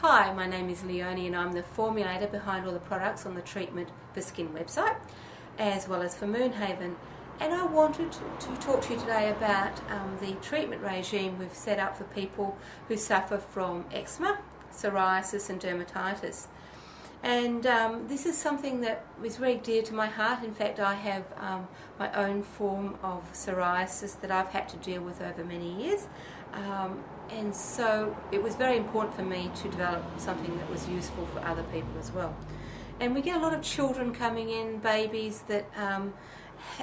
Hi, my name is Leonie and I'm the formulator behind all the products on the Treatment for Skin website, as well as for Moonhaven. And I wanted to talk to you today about the treatment regime we've set up for people who suffer from eczema, psoriasis and dermatitis. And this is something that is very dear to my heart. In fact, I have my own form of psoriasis that I've had to deal with over many years. And so it was very important for me to develop something that was useful for other people as well. And we get a lot of children coming in, babies that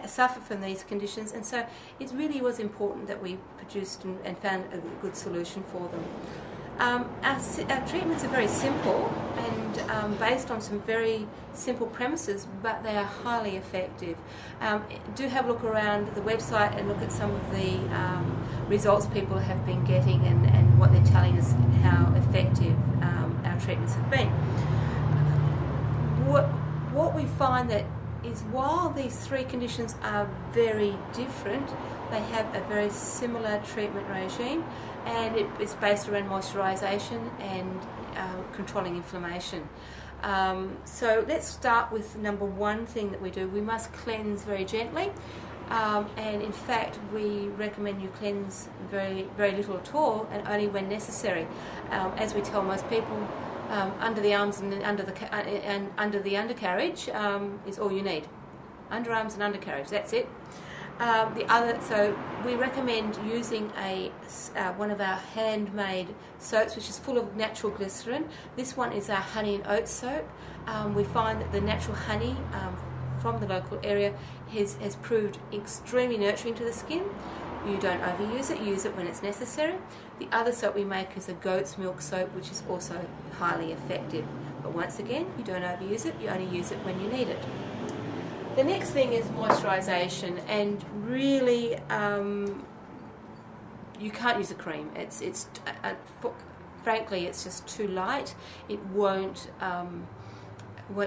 suffer from these conditions, and so it really was important that we produced and found a good solution for them. Our treatments are very simple and based on some very simple premises, but they are highly effective. Do have a look around the website and look at some of the results people have been getting and what they're telling us how effective our treatments have been. What we find that is, while these three conditions are very different, they have a very similar treatment regime, and it's based around moisturisation and controlling inflammation. So let's start with number one thing that we do. We must cleanse very gently, and in fact we recommend you cleanse very little at all, and only when necessary. As we tell most people, under the arms and under the undercarriage is all you need. Underarms and undercarriage, that's it. So we recommend using one of our handmade soaps, which is full of natural glycerin. This one is our honey and oat soap. We find that the natural honey from the local area has proved extremely nurturing to the skin. You don't overuse it, use it when it's necessary. The other soap we make is a goat's milk soap, which is also highly effective. But once again, you don't overuse it, you only use it when you need it. The next thing is moisturisation, and really you can't use a cream. Frankly, it's just too light. It won't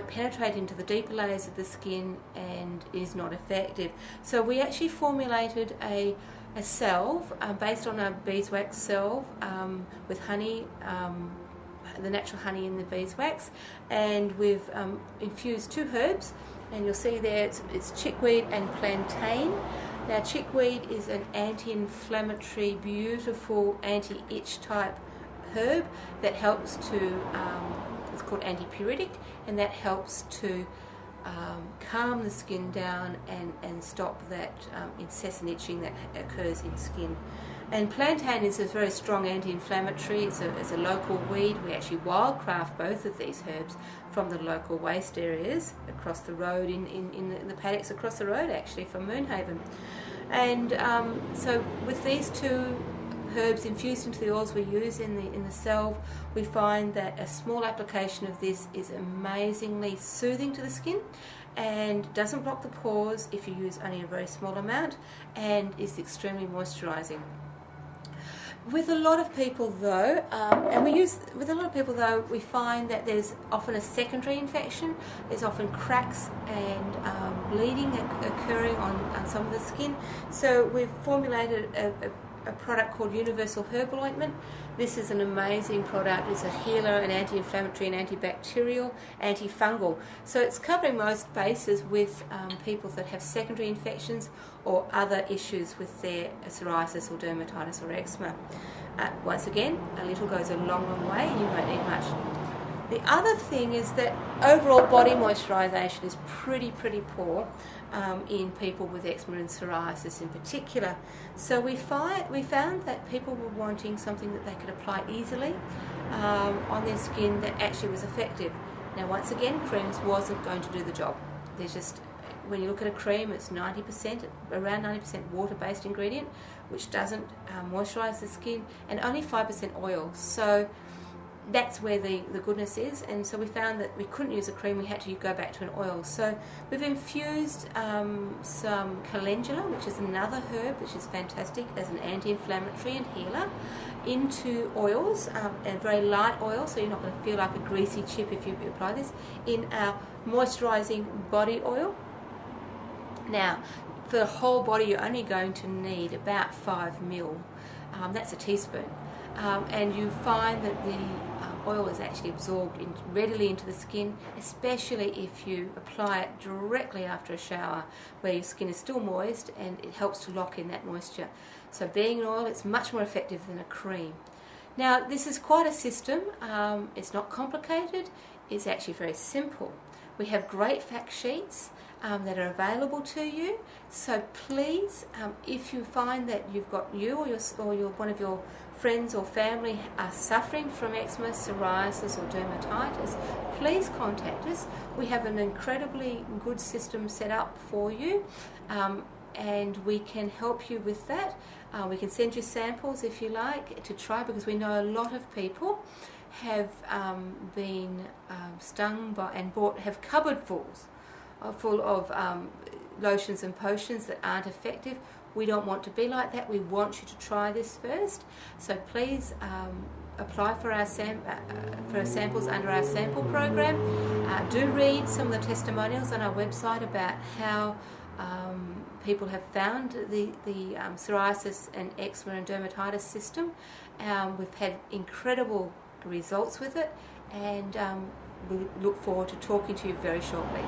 penetrate into the deeper layers of the skin and is not effective. So we actually formulated a salve based on a beeswax salve with honey, the natural honey in the beeswax, and we've infused two herbs, and you'll see there it's chickweed and plantain. Now, chickweed is an anti-inflammatory, beautiful anti-itch type herb that helps to, it's called antipyretic, and that helps to calm the skin down and stop that incessant itching that occurs in skin. And plantain is a very strong anti-inflammatory. It's a local weed. We actually wildcraft both of these herbs from the local waste areas across the road, in the paddocks across the road actually from Moonhaven. And so with these two herbs infused into the oils we use in the salve, we find that a small application of this is amazingly soothing to the skin and doesn't block the pores if you use only a very small amount, and is extremely moisturising. With a lot of people though, we find that there's often a secondary infection. There's often cracks and bleeding occurring on some of the skin. So we've formulated a product called Universal Herbal Ointment. This is an amazing product. It's a healer, an anti-inflammatory, and antibacterial, antifungal. So it's covering most bases with people that have secondary infections or other issues with their psoriasis or dermatitis or eczema. Once again, a little goes a long way, and you won't need much. The other thing is that overall body moisturisation is pretty poor in people with eczema and psoriasis in particular. So we found that people were wanting something that they could apply easily on their skin that actually was effective. Now, once again, creams wasn't going to do the job. There's just, when you look at a cream, it's around 90% water-based ingredient, which doesn't moisturise the skin, and only 5% oil. So that's where the goodness is, and so we found that we couldn't use a cream, we had to go back to an oil. So we've infused some calendula, which is another herb which is fantastic as an anti-inflammatory and healer, into oils, and very light oil, so you're not going to feel like a greasy chip if you apply this, in our moisturising body oil. Now, for the whole body you're only going to need about 5 ml, that's a teaspoon. And you find that the oil is actually absorbed readily into the skin, especially if you apply it directly after a shower where your skin is still moist, and it helps to lock in that moisture. So being an oil, it's much more effective than a cream. Now, this is quite a system. It's not complicated. It's actually very simple. We have great fact sheets that are available to you. So please, if you find that you've got one of your friends or family are suffering from eczema, psoriasis or dermatitis, please contact us. We have an incredibly good system set up for you, and we can help you with that. We can send you samples if you like to try, because we know a lot of people have been stung by and have cupboard full of lotions and potions that aren't effective. We don't want to be like that. We want you to try this first. So please apply for our samples under our sample program. Do read some of the testimonials on our website about how people have found the psoriasis and eczema and dermatitis system. We've had incredible results with it, and we look forward to talking to you very shortly.